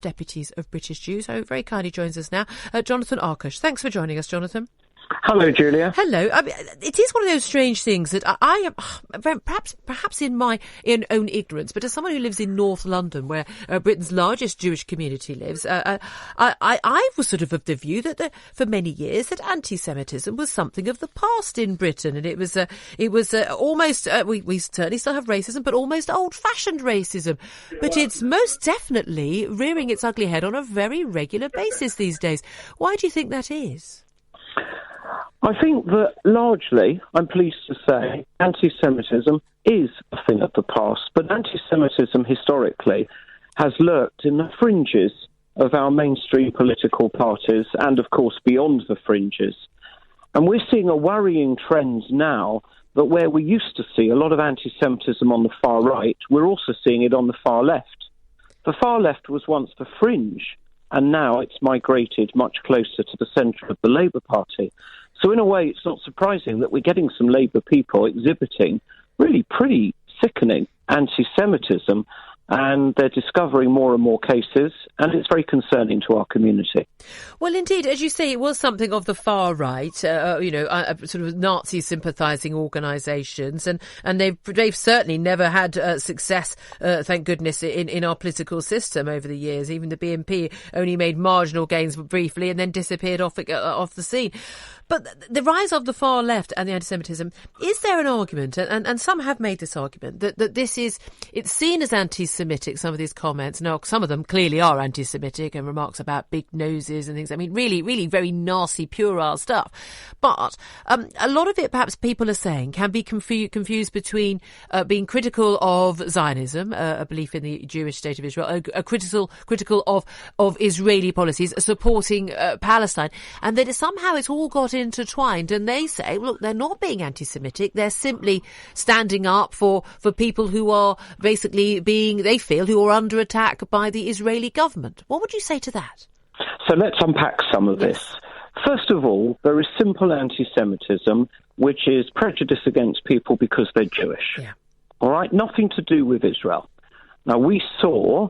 Deputies of British Jews, who very kindly joins us now. Jonathan Arkush. Thanks for joining us, Jonathan. Hello, Julia. Hello. I mean, it is one of those strange things that I perhaps in my own ignorance, but as someone who lives in North London, where Britain's largest Jewish community lives, I was sort of the view that for many years that anti-Semitism was something of the past in Britain, and it was almost we certainly still have racism, but almost old-fashioned racism. But it's most definitely rearing its ugly head on a very regular basis these days. Why do you think that is? I think that largely, I'm pleased to say, anti-Semitism is a thing of the past, but anti-Semitism historically has lurked in the fringes of our mainstream political parties and, of course, beyond the fringes. And we're seeing a worrying trend now that where we used to see a lot of anti-Semitism on the far right, we're also seeing it on the far left. The far left was once the fringe, and now it's migrated much closer to the centre of the Labour Party. So in a way, it's not surprising that we're getting some Labour people exhibiting really pretty sickening anti-Semitism, and they're discovering more and more cases, and it's very concerning to our community. Well, indeed, as you say, it was something of the far right, sort of Nazi sympathising organisations, and they've certainly never had success, thank goodness, in our political system over the years. Even the BNP only made marginal gains briefly and then disappeared off the scene. But the rise of the far left and the anti-Semitism, is there an argument, and some have made this argument, that it's seen as anti-Semitic, some of these comments. Now, some of them clearly are anti-Semitic and remarks about big noses and things. I mean, really, really very nasty, puerile stuff. But a lot of it, perhaps people are saying, can be confused between being critical of Zionism, a belief in the Jewish state of Israel, critical of Israeli policies, supporting Palestine, and that somehow it's all got intertwined, and they say, look, they're not being anti-Semitic, they're simply standing up for people who are basically they feel, who are under attack by the Israeli government. What would you say to that? So let's unpack some of this. First of all, there is simple anti-Semitism, which is prejudice against people because they're Jewish. Yeah. All right? Nothing to do with Israel. Now, we saw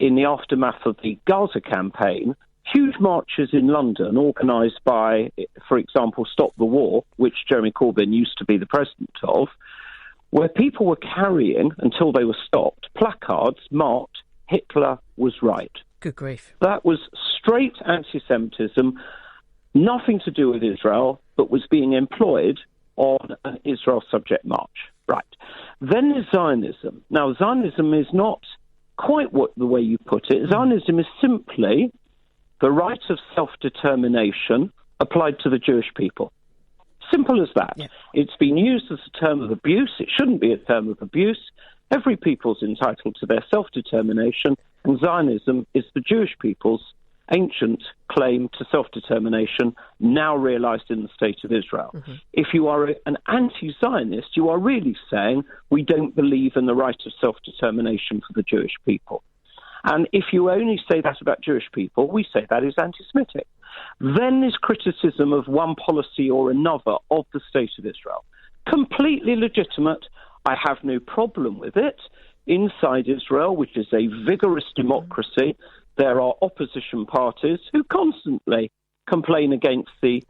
in the aftermath of the Gaza campaign, huge marches in London organised by, for example, Stop the War, which Jeremy Corbyn used to be the president of, where people were carrying, until they were stopped, placards marked "Hitler was right." Good grief. That was straight anti-Semitism, nothing to do with Israel, but was being employed on an Israel subject march. Right. Then there's Zionism. Now, Zionism is not quite the way you put it. Zionism is simply the right of self-determination applied to the Jewish people. Simple as that. Yeah. It's been used as a term of abuse. It shouldn't be a term of abuse. Every people's entitled to their self-determination, and Zionism is the Jewish people's ancient claim to self-determination, now realised in the state of Israel. Mm-hmm. If you are an anti-Zionist, you are really saying we don't believe in the right of self-determination for the Jewish people. And if you only say that about Jewish people, we say that is anti-Semitic. Then there's criticism of one policy or another of the state of Israel. Completely legitimate. I have no problem with it. Inside Israel, which is a vigorous democracy, there are opposition parties who constantly complain against the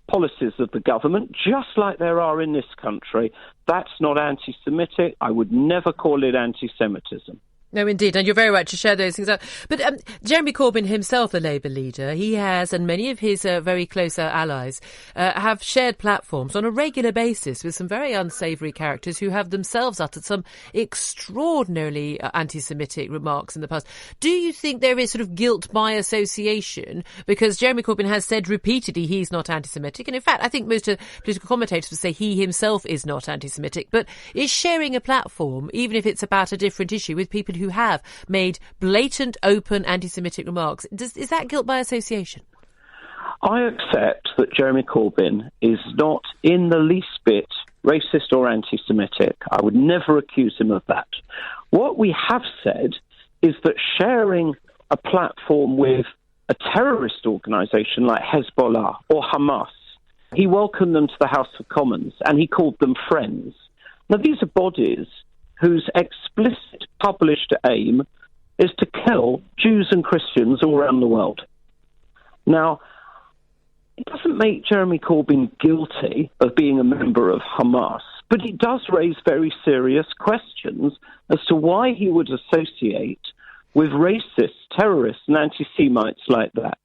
policies of the government, just like there are in this country. That's not anti-Semitic. I would never call it anti-Semitism. No, indeed, and you're very right to share those things out. But Jeremy Corbyn himself, the Labour leader, he has, and many of his very close allies, have shared platforms on a regular basis with some very unsavoury characters who have themselves uttered some extraordinarily anti-Semitic remarks in the past. Do you think there is sort of guilt by association? Because Jeremy Corbyn has said repeatedly he's not anti-Semitic, and in fact, I think most political commentators would say he himself is not anti-Semitic, but is sharing a platform, even if it's about a different issue, with people who have made blatant, open anti-Semitic remarks. Is that guilt by association? I accept that Jeremy Corbyn is not in the least bit racist or anti-Semitic. I would never accuse him of that. What we have said is that sharing a platform with a terrorist organisation like Hezbollah or Hamas, he welcomed them to the House of Commons and he called them friends. Now, these are bodies whose explicit published aim is to kill Jews and Christians all around the world. Now, it doesn't make Jeremy Corbyn guilty of being a member of Hamas, but it does raise very serious questions as to why he would associate with racists, terrorists, and anti-Semites like that.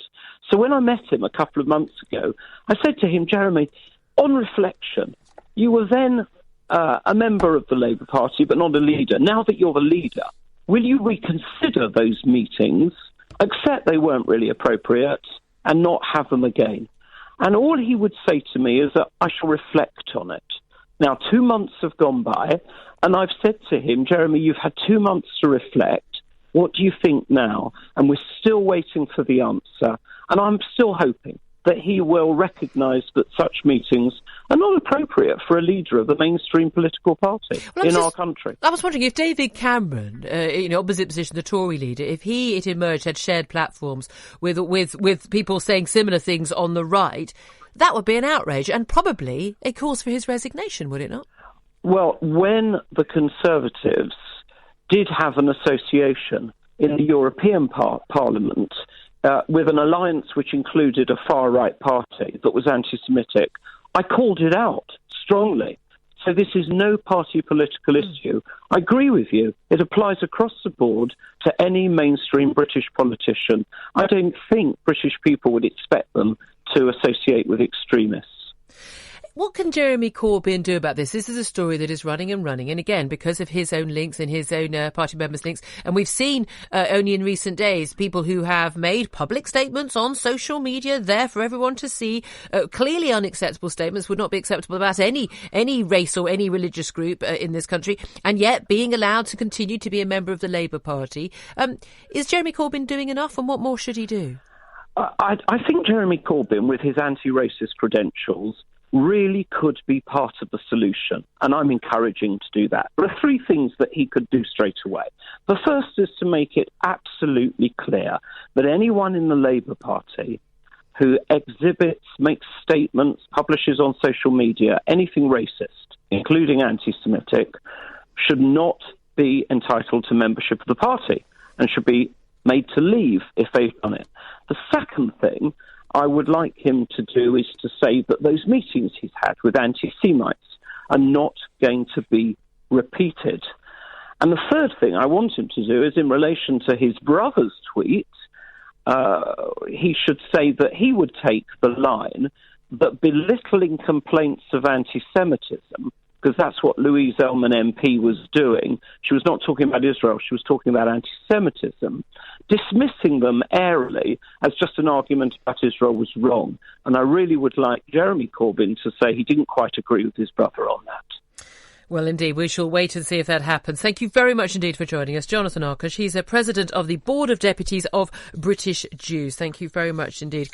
So when I met him a couple of months ago, I said to him, Jeremy, on reflection, you were then a member of the Labour Party, but not a leader. Now that you're the leader, will you reconsider those meetings, accept they weren't really appropriate, and not have them again? And all he would say to me is that I shall reflect on it. Now, 2 months have gone by, and I've said to him, Jeremy, you've had 2 months to reflect. What do you think now? And we're still waiting for the answer. And I'm still hoping that he will recognise that such meetings are not appropriate for a leader of the mainstream political party in our country. I was wondering if David Cameron, opposite position, the Tory leader, if it emerged, had shared platforms with people saying similar things on the right, that would be an outrage and probably a cause for his resignation, would it not? Well, when the Conservatives did have an association in the European Parliament with an alliance which included a far-right party that was anti-Semitic, I called it out strongly. So this is no party political issue. I agree with you. It applies across the board to any mainstream British politician. I don't think British people would expect them to associate with extremists. What can Jeremy Corbyn do about this? This is a story that is running and running. And again, because of his own links and his own party members' links. And we've seen only in recent days people who have made public statements on social media there for everyone to see. Clearly unacceptable statements would not be acceptable about any race or any religious group in this country. And yet being allowed to continue to be a member of the Labour Party. Is Jeremy Corbyn doing enough? And what more should he do? I think Jeremy Corbyn, with his anti-racist credentials, really could be part of the solution, and I'm encouraging to do that. There are 3 things that he could do straight away. The first is to make it absolutely clear that anyone in the Labour Party who exhibits, makes statements, publishes on social media anything racist, including anti-Semitic, should not be entitled to membership of the party and should be made to leave if they've done it. The second thing I would like him to do is to say that those meetings he's had with anti-Semites are not going to be repeated. And the third thing I want him to do is in relation to his brother's tweet, he should say that he would take the line that belittling complaints of anti-Semitism, because that's what Louise Ellman MP was doing. She was not talking about Israel, she was talking about anti-Semitism. Dismissing them airily as just an argument about Israel was wrong. And I really would like Jeremy Corbyn to say he didn't quite agree with his brother on that. Well, indeed, we shall wait and see if that happens. Thank you very much indeed for joining us. Jonathan Arkush, he's a president of the Board of Deputies of British Jews. Thank you very much indeed.